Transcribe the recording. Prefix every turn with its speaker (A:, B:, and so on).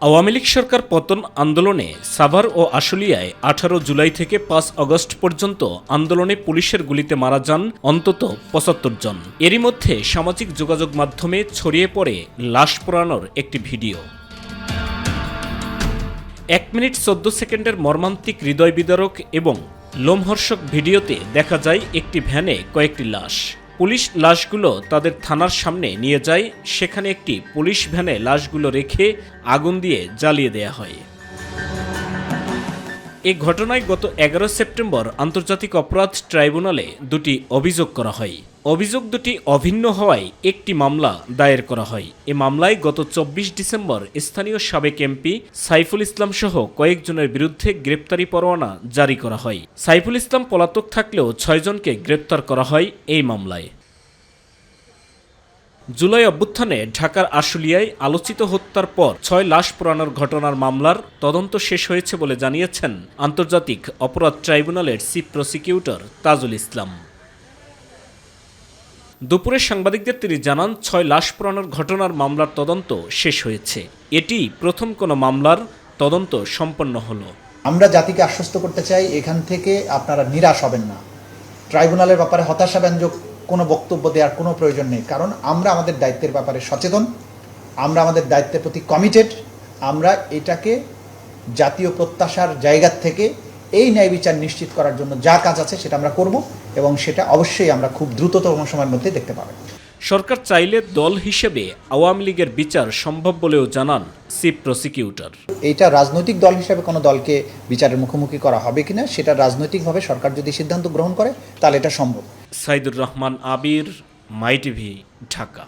A: আওয়ামী লীগ সরকার পতন আন্দোলনে সাভার ও আশুলিয়ায় 18 জুলাই থেকে 5 আগস্ট পর্যন্ত আন্দোলনে পুলিশের গুলিতে মারা যান অন্তত 75 জন। এরই মধ্যে সামাজিক যোগাযোগ মাধ্যমে ছড়িয়ে পড়ে লাশ পোড়ানোর একটি ভিডিও। 1 মিনিট 14 সেকেন্ডের মর্মান্তিক হৃদয় বিদারক এবং লোমহর্ষক ভিডিওতে দেখা যায় একটি ভ্যানে কয়েকটি লাশ। পুলিশ লাশগুলো তাদের থানার সামনে নিয়ে যায়, সেখানে একটি পুলিশ ভ্যানে লাশগুলো রেখে আগুন দিয়ে জ্বালিয়ে দেয়া হয়। এই ঘটনায় গত 11 সেপ্টেম্বর আন্তর্জাতিক অপরাধ ট্রাইব্যুনালে দুটি অভিযোগ করা হয়। অভিযোগ দুটি অভিন্ন হওয়ায় একটি মামলা দায়ের করা হয়। এ মামলায় গত 24 ডিসেম্বর স্থানীয় সাবেক এমপি সাইফুল ইসলাম সহ কয়েকজনের বিরুদ্ধে গ্রেপ্তারি পরোয়ানা জারি করা হয়। সাইফুল ইসলাম পলাতক থাকলেও 6 জনকে গ্রেপ্তার করা হয় এই মামলায়। জুলাই অভ্যুত্থানে ঢাকার আশুলিয়ায় আলোচিত হত্যার পর 6 লাশ পোড়ানোর ঘটনার মামলার তদন্ত শেষ হয়েছে বলে জানিয়েছেন আন্তর্জাতিক অপরাধ ট্রাইব্যুনালের চিফ প্রসিকিউটর তাজুল ইসলাম। দুপুরে সাংবাদিকদের তিনি জানান, 6 লাশ পোড়ানোর ঘটনার মামলার তদন্ত শেষ হয়েছে। এটি প্রথম কোনো মামলার তদন্ত সম্পন্ন হলো।
B: আমরা জাতিকে আশ্বস্ত করতে চাই, এখান থেকে আপনারা নিরাশ হবেন না। ট্রাইব্যুনালের ব্যাপারে হতাশাব্যঞ্জক কোনো বক্তব্য দেওয়ার কোনো প্রয়োজন নেই, কারণ আমরা আমাদের দায়িত্বের ব্যাপারে সচেতন, আমরা আমাদের দায়িত্বের প্রতি কমিটেড। আমরা এটাকে জাতীয় প্রত্যাশার জায়গা থেকে এই ন্যায় বিচার নিশ্চিত করার জন্য যা কাজ আছে সেটা আমরা করব, এবং সেটা অবশ্যই আমরা খুব দ্রুততম সময়ের মধ্যে দেখতে পাবেন।
A: সরকার চাইলে দল হিসেবে আওয়ামী লীগের বিচার সম্ভব বলেও জানান চিফ প্রসিকিউটর।
B: এইটা রাজনৈতিক দল হিসেবে কোনো দলকে বিচারের মুখোমুখি করা হবে কিনা সেটা রাজনৈতিকভাবে সরকার যদি সিদ্ধান্ত গ্রহণ করে তাহলে এটা সম্ভব।
A: সাইদুর রহমান আবির, মাই টিভি, ঢাকা।